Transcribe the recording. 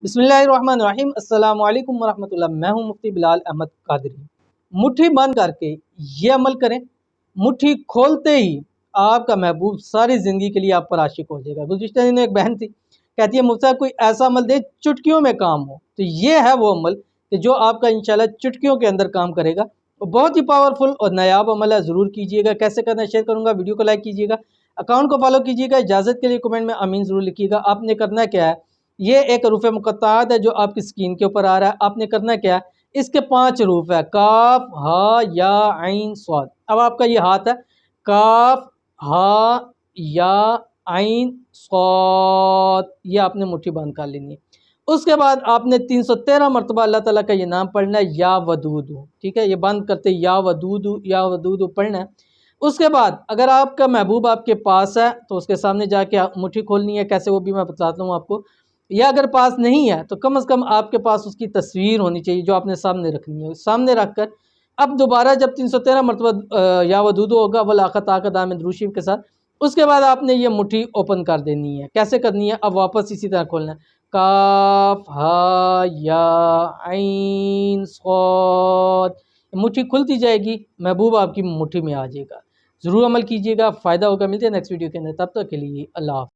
बिस्मिल्लाहिर्रहमानिर्रहीम अस्सलाम वालेकुम वरहमतुल्लाह। मैं हूं मुफ्ती बिलाल अहमद कादरी। मुट्ठी बंद करके ये अमल करें, मुट्ठी खोलते ही आपका महबूब सारी ज़िंदगी के लिए आप पर आशिक हो जाएगा। गुज़िश्ता दिनों एक बहन थी, कहती है मुफ्ती साहब कोई ऐसा अमल दे चुटकियों में काम हो। तो ये है वो अमल कि जो आपका इंशाल्लाह चुटकियों के अंदर काम करेगा। तो बहुत ही पावरफुल और नायाब अमल है, ज़रूर कीजिएगा। कैसे करना है शेयर करूँगा, वीडियो को लाइक कीजिएगा, अकाउंट को फॉलो कीजिएगा। इजाज़त के लिए कमेंट में आमीन ज़रूर लिखिएगा। आपने करना क्या है, ये एक हरूफ मुक़त्तआत है जो आपकी स्क्रीन के ऊपर आ रहा है। आपने करना क्या है, इसके 5 हरूफ है, काफ हा या आइन स्वाद। अब आपका ये हाथ है, काफ हा या आइन स्वाद, ये आपने मुट्ठी बंद कर लेनी है। उसके बाद आपने 313 मरतबा अल्लाह ताला का ये नाम पढ़ना है, या वदूदु। ठीक है, ये बंद करते या वदूदु पढ़ना है। उसके बाद अगर आपका महबूब आपके पास है तो उसके सामने जाके मुट्ठी खोलनी है। कैसे, वो भी मैं बताता हूँ आपको। या अगर पास नहीं है तो कम से कम आपके पास उसकी तस्वीर होनी चाहिए जो आपने सामने रखनी है। सामने रख कर अब दोबारा जब 313 मरतबा या वदूदु होगा वलाक़त आक़द आमिन द्रूशीफ के साथ, उसके बाद आपने ये मुट्ठी ओपन कर देनी है। कैसे करनी है, अब वापस इसी तरह खोलना है, काफ हा या आइन स्वाद। मुट्ठी खुलती जाएगी, महबूब आपकी मुट्ठी में आ जाएगा। ज़रूर अमल कीजिएगा, फ़ायदा होगा। मिलते हैं नेक्स्ट वीडियो के अंदर, तब तक के लिए अल्लाह।